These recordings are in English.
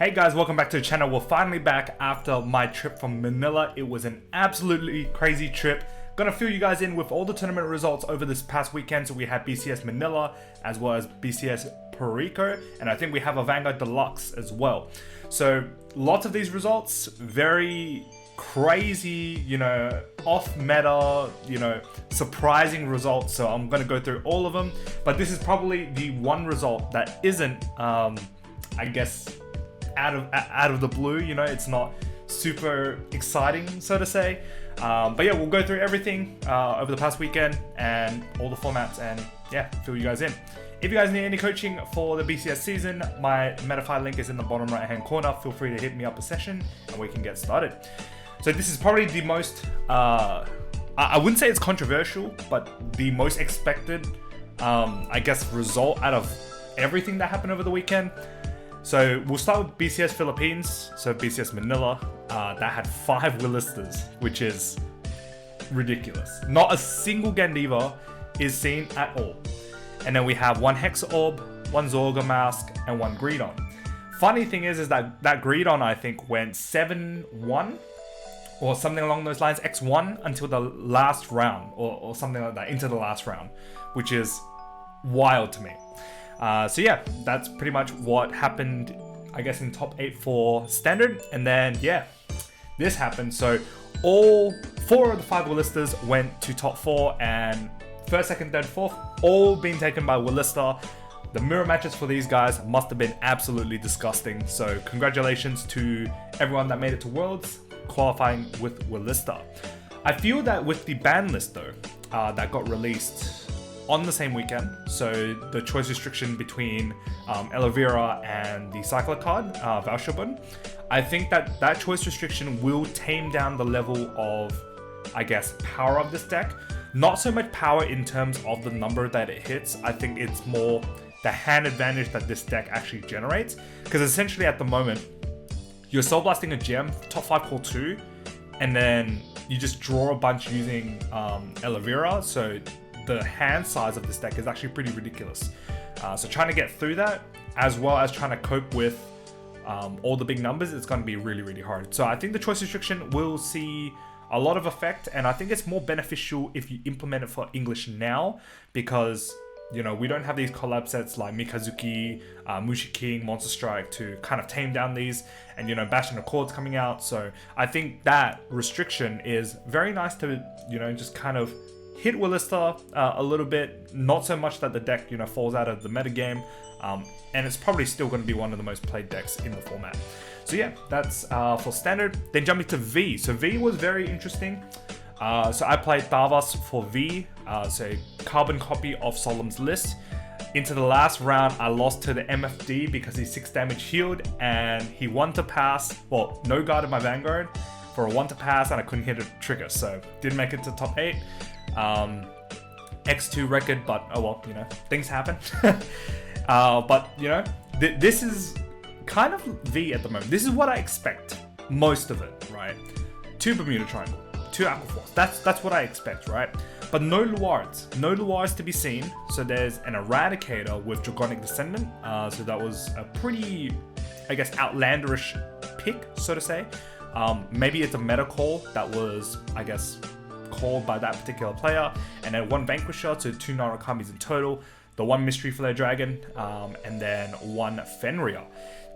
Hey guys, welcome back to the channel. We're finally back after my trip from Manila. It was an absolutely crazy trip. Gonna fill you guys in with all the tournament results over this past weekend. So we had BCS Manila as well as BCS Puerto Rico, and I think we have a Vanguard Deluxe as well. So lots of these results, very crazy, off meta, surprising results. So I'm gonna go through all of them, but this is probably the one result that isn't, I guess, out of the blue. It's not super exciting, so to say, but yeah, we'll go through everything over the past weekend and all the formats, and yeah, fill you guys in. If you guys need any coaching for the BCS season, my Metafy link is in the bottom right hand corner. Feel free to hit me up a session and we can get started. So this is probably the most I wouldn't say it's controversial, but the most expected I guess result out of everything that happened over the weekend. So we'll start with BCS Philippines, so BCS Manila, that had 5 Willistas, which is ridiculous. Not a single Gandiva is seen at all. And then we have 1 Hexa Orb, 1 Zorga Mask, and 1 Greedon. Funny thing is that Greedon, I think, went 7-1, or something along those lines, X1 until the last round, or something like that, into the last round, which is wild to me. So yeah, that's pretty much what happened, I guess, in top 8 for standard. And then yeah, this happened. So all 4 of the 5 Willistas went to top 4, and first, second, third, fourth, all being taken by Willista. The mirror matches for these guys must have been absolutely disgusting. So congratulations to everyone that made it to Worlds, qualifying with Willista. I feel that with the ban list though, that got released on the same weekend, so the choice restriction between Elvira and the Cycler card, Valshabun, I think that choice restriction will tame down the level of, I guess, power of this deck. Not so much power in terms of the number that it hits. I think it's more the hand advantage that this deck actually generates, because essentially at the moment, you're soul blasting a gem, top 5 call 2, and then you just draw a bunch using Elvira, so the hand size of this deck is actually pretty ridiculous. So trying to get through that, as well as trying to cope with all the big numbers, it's going to be really, really hard. So I think the choice restriction will see a lot of effect, and I think it's more beneficial if you implement it for English now, because we don't have these collab sets like Mikazuki, Mushi King, Monster Strike to kind of tame down these, and Bash and Accords coming out. So I think that restriction is very nice to just kind of hit Willista a little bit, not so much that the deck falls out of the metagame, and it's probably still going to be one of the most played decks in the format. So yeah, that's for standard. Then jumping to V. So V was very interesting. So I played Tavas for V, so carbon copy of Solemn's list. Into the last round, I lost to the MFD because he 6 damage healed, and he won to pass, well, no guarded my Vanguard for a 1 to pass, and I couldn't hit a trigger, so didn't make it to top 8. X2 record, but oh well, things happen. But this is kind of V at the moment. This is what I expect, most of it, right? 2 Bermuda Triangle, 2 Aquaforce. That's what I expect, right? But no Luards to be seen. So there's an Eradicator with Dragonic Descendant. So that was a pretty, I guess, outlanderish pick, so to say. Maybe it's a meta call that was, I guess, called by that particular player, and then 1 Vanquisher, so 2 Narakamis in total, the 1 Mystery Flare Dragon, and then 1 Fenrir.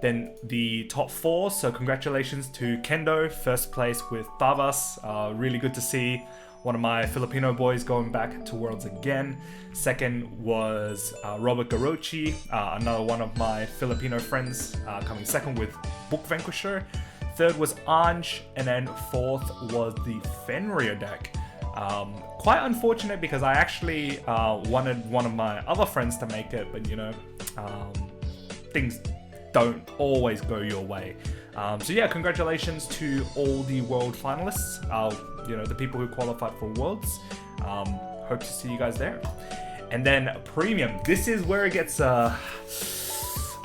Then the top 4, so congratulations to Kendo, first place with Tavas. Really good to see one of my Filipino boys going back to Worlds again. Second was Robert Garochi, another one of my Filipino friends, coming second with Book Vanquisher. Third was Anj, and then fourth was the Fenrir deck. Quite unfortunate because I actually wanted one of my other friends to make it, but things don't always go your way. So yeah, congratulations to all the world finalists, the people who qualified for Worlds. Hope to see you guys there. And then Premium. This is where it gets a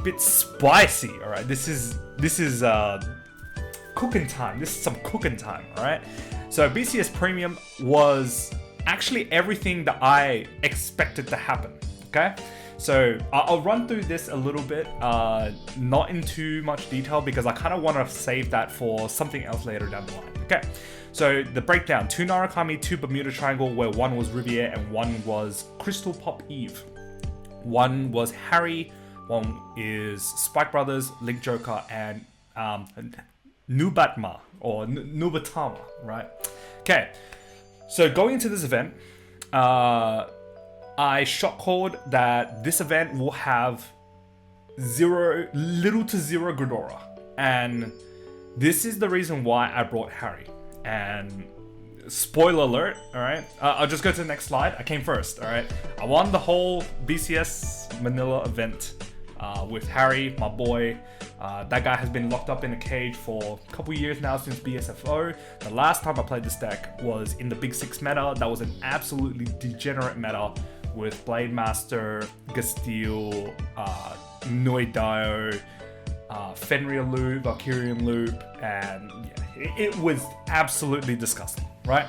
bit spicy. All right, this is cooking time. This is some cooking time. All right. So BCS Premium was actually everything that I expected to happen. Okay. So I'll run through this a little bit, not in too much detail because I kind of want to save that for something else later down the line. Okay, so the breakdown: 2 Narukami, 2 Bermuda Triangle, where 1 was Riviere and 1 was Crystal Pop Eve. 1 was HARRI, 1 is Spike Brothers, Link Joker, and Nubatma or Nubatama, right? Okay, so going into this event, I shot called that this event will have little to zero Ghidorah, and this is the reason why I brought HARRI. And spoiler alert, all right? I'll just go to the next slide. I came first, all right? I won the whole BCS Manila event with HARRI, my boy. That guy has been locked up in a cage for a couple years now since BSFO. The last time I played this deck was in the Big 6 meta. That was an absolutely degenerate meta with Blade Master, Gastille, Noidao, Fenrir Loop, Valkyrian Loop, and yeah, it was absolutely disgusting, right?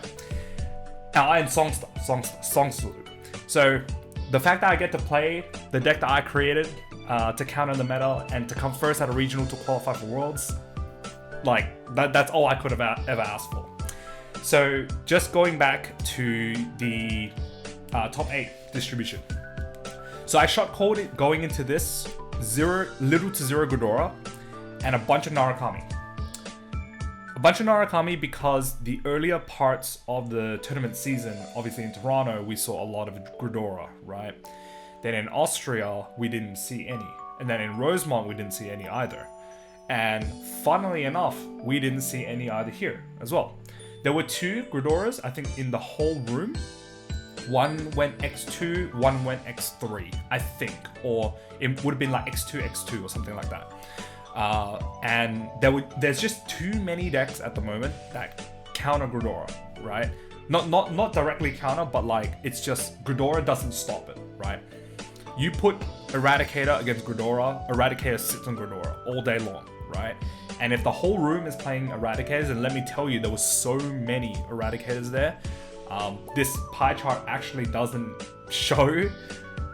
And Songster Loop. So the fact that I get to play the deck that I created to counter the meta and to come first at a regional to qualify for Worlds, like that's all I could have ever asked for. So just going back to the top 8 distribution. So I shot called it going into this little to zero Ghidorah and a bunch of Narukami. A bunch of Narukami because the earlier parts of the tournament season, obviously in Toronto, we saw a lot of Ghidorah, right? Then in Austria, we didn't see any. And then in Rosemont, we didn't see any either. And funnily enough, we didn't see any either here as well. There were 2 Ghidorahs, I think, in the whole room. 1 went X2, 1 went X3, I think. Or it would have been like X2, X2 or something like that. And there's just too many decks at the moment that counter Ghidorah, right? Not directly counter, but like it's just Ghidorah doesn't stop it, right? You put Eradicator against Ghidorah, Eradicator sits on Ghidorah all day long, right? And if the whole room is playing Eradicators, and let me tell you, there was so many Eradicators there. This pie chart actually doesn't show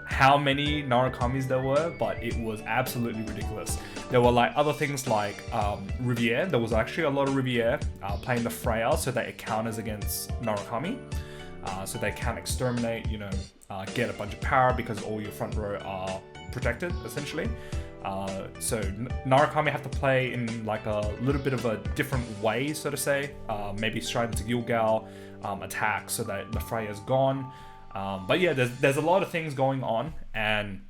how many Narukamis there were, but it was absolutely ridiculous. There were like other things like Riviere. There was actually a lot of Riviere playing the Freya so that it counters against Narukami. So they can exterminate, get a bunch of power because all your front row are protected, essentially. So Narukami have to play in like a little bit of a different way, so to say. Maybe straight into Gilgal, attack so that the Freya's gone. But yeah, there's a lot of things going on, and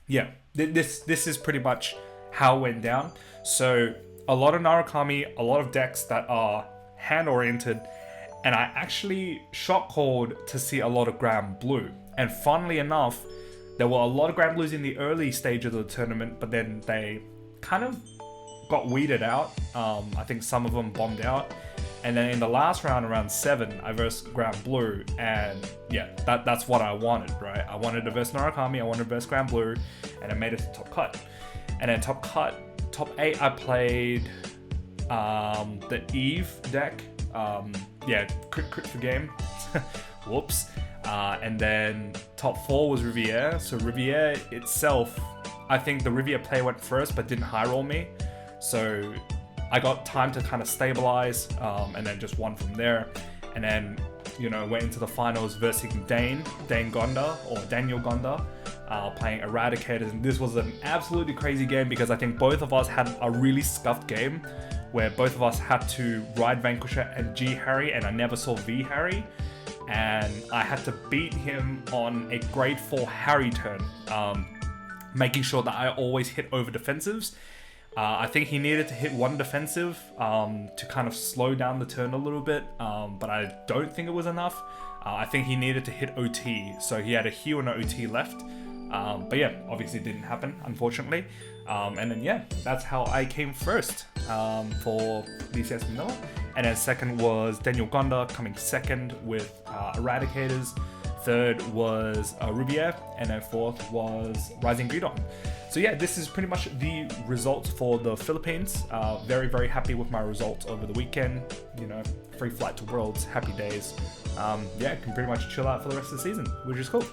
yeah, this is pretty much how it went down. So a lot of Narukami, a lot of decks that are hand-oriented, and I actually shot called to see a lot of Grand Blue. And funnily enough, there were a lot of Grand Blues in the early stage of the tournament, but then they kind of got weeded out. I think some of them bombed out. And then in the last round, around 7, I versed Grand Blue, and yeah, that's what I wanted, right? I wanted to verse Narukami, I wanted to verse Grand Blue, and I made it to top cut. And then top 8, I played the Eve deck. Crit for game. Whoops. And then top 4 was Riviere. So Riviere itself, I think the Riviere player went first, but didn't high roll me. So I got time to kind of stabilize, and then just won from there. And then, went into the finals versing Dane Gonda, or Daniel Gonda, playing Eradicators. And this was an absolutely crazy game because I think both of us had a really scuffed game where both of us had to ride Vanquisher and G HARRI, and I never saw V HARRI. And I had to beat him on a grade 4 HARRI turn, making sure that I always hit over defensives. I think he needed to hit 1 defensive to kind of slow down the turn a little bit, but I don't think it was enough. I think he needed to hit OT, so he had a Heal and an OT left. But yeah, obviously it didn't happen, unfortunately. And then yeah, that's how I came first for BCS Manila. And then second was Daniel Gonda coming second with Eradicators. Third was Riviere, and then fourth was Rising Gridon. So yeah, this is pretty much the results for the Philippines. Very, very happy with my results over the weekend. Free flight to Worlds, happy days. Can pretty much chill out for the rest of the season, which is cool.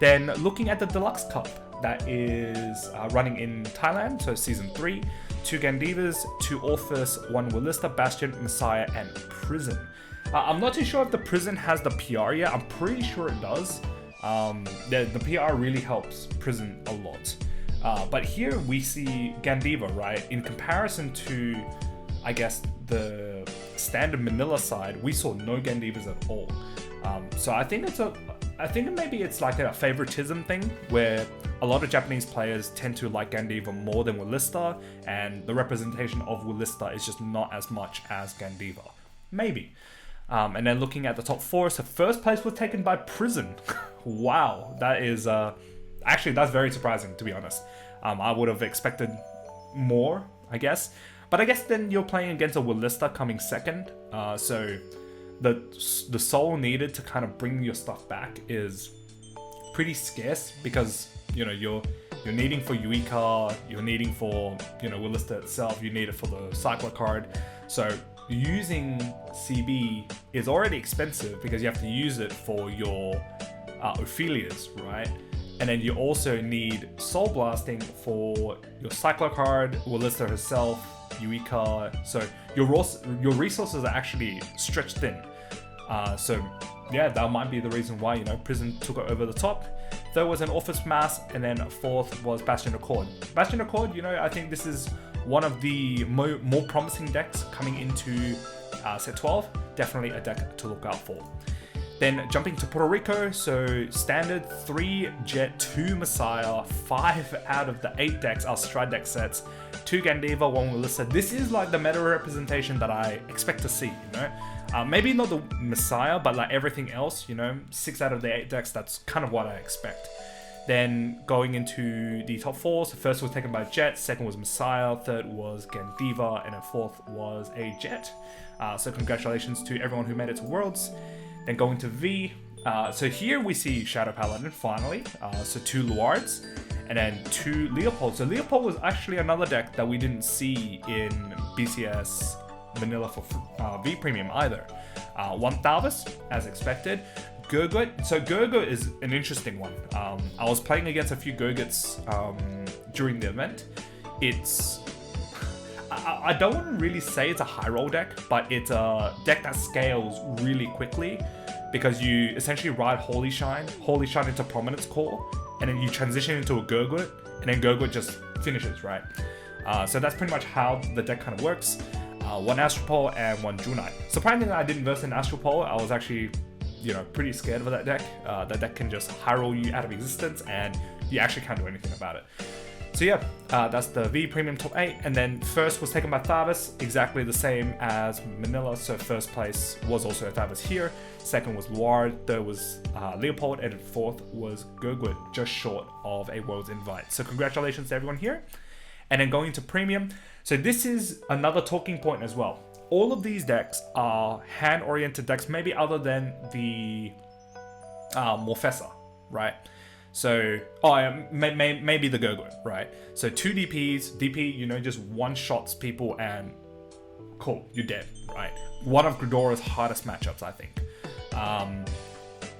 Then looking at the Deluxe Cup, that is running in Thailand, so Season 3, 2 Gandivas, 2 Orphis, 1 Willista, Bastion, Messiah, and Prison. I'm not too sure if the Prison has the PR yet. I'm pretty sure it does. The PR really helps Prison a lot. But here we see Gandiva, right? In comparison to, I guess, the standard Manila side, we saw no Gandivas at all. So I think maybe it's like a favoritism thing where a lot of Japanese players tend to like Gandiva more than Willista, and the representation of Willista is just not as much as Gandiva. Maybe. And then looking at the top 4, so first place was taken by Prison. Wow, that is actually, that's very surprising, to be honest. I would have expected more, I guess. But I guess then you're playing against a Willista coming second, so the soul needed to kind of bring your stuff back is pretty scarce, because you know you're needing for Yuika, you're needing for Willista itself, you need it for the cycler card. So using CB is already expensive because you have to use it for your Ophelias, right? And then you also need Soul Blasting for your cycler card, Willista herself, Yuika. So your resources are actually stretched thin. So yeah, that might be the reason why Prison took it over the top. Third was an Orphis Mass, and then fourth was Bastion Accord. Bastion Accord, I think this is one of the more promising decks coming into set 12. Definitely a deck to look out for. Then jumping to Puerto Rico, so standard 3 Jet, 2 Messiah, 5 out of the 8 decks are Stride deck sets, 2 Gandiva, 1 Willista. This is like the meta representation that I expect to see, maybe not the Messiah, but like everything else, 6 out of the 8 decks, that's kind of what I expect. Then going into the top 4, so first was taken by Jet, second was Messiah, third was Gandiva, and then fourth was a Jet. So congratulations to everyone who made it to Worlds. Then going to V, so here we see Shadow Paladin finally, so 2 Luards, and then 2 Leopold. So Leopold was actually another deck that we didn't see in BCS Manila for V-Premium either. 1 Thalvis, as expected. Gurgut, so Gurgut is an interesting one. I was playing against a few Gurguts during the event. I don't want to really say it's a high roll deck, but it's a deck that scales really quickly because you essentially ride Holy Shine into Prominence Core, and then you transition into a Gurgut, and then Gurgut just finishes, right? So that's pretty much how the deck kind of works. 1 Astropole and 1 Junite. Surprisingly, I didn't verse an Astropole. I was actually, pretty scared of that deck. That deck can just high roll you out of existence, and you actually can't do anything about it. So yeah, that's the V-Premium top 8, and then first was taken by Thavis, exactly the same as Manila, so first place was also a Thavis here, second was Luard, third was Leopold, and fourth was Gurgut, just short of a Worlds invite. So congratulations to everyone here. And then going into Premium, so this is another talking point as well. All of these decks are hand-oriented decks, maybe other than the Morfessa, right? So, maybe the Gurgut, right? So 2 DPs, DP, just one-shots people and cool, you're dead, right? One of Gridora's hardest matchups, I think.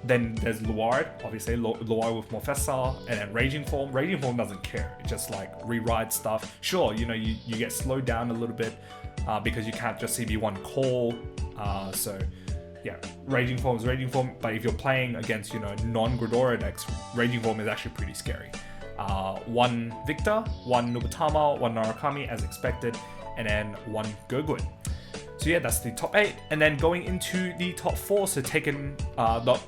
Then there's Luard, obviously, Luard with Morfessa, and then Raging Form. Raging Form doesn't care, it just like rewrites stuff. Sure, you get slowed down a little bit because you can't just CB1 call, so yeah, Raging Form is Raging Form, but if you're playing against, non-Gridora decks, Raging Form is actually pretty scary. 1 Victor, 1 Nubutama, 1 Narakami as expected, and then 1 Gurgut. So yeah, that's the top 8. And then going into the top 4, so taking the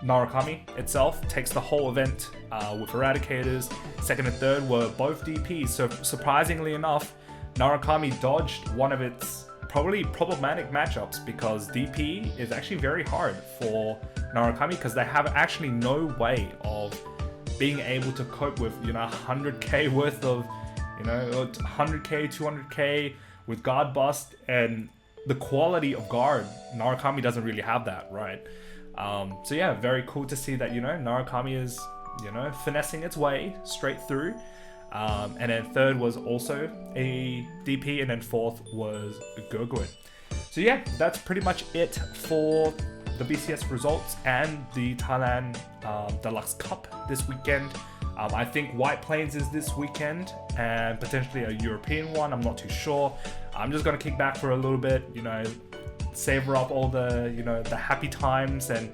Narakami itself, takes the whole event with Eradicators. Second and third were both DPs, so surprisingly enough, Narakami dodged one of its probably problematic matchups because DP is actually very hard for Narakami because they have actually no way of being able to cope with 100k worth of 100k 200k with guard bust, and the quality of guard, Narakami doesn't really have that, right? So yeah, very cool to see that Narakami is finessing its way straight through. And then third was also a DP, and then fourth was Gurgut. So yeah, that's pretty much it for the BCS results and the Thailand Deluxe Cup this weekend. I think White Plains is this weekend and potentially a European one. I'm not too sure. I'm just gonna kick back for a little bit, you know, savor up all the, you know, the happy times. And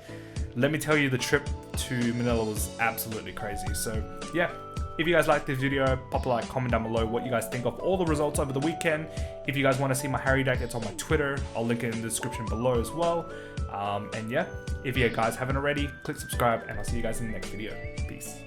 let me tell you, the trip to Manila was absolutely crazy. So yeah, if you guys like this video, pop a like, comment down below what you guys think of all the results over the weekend. If you guys want to see my HARRI deck, it's on my Twitter. I'll link it in the description below as well. And yeah, if you guys haven't already, click subscribe and I'll see you guys in the next video. Peace.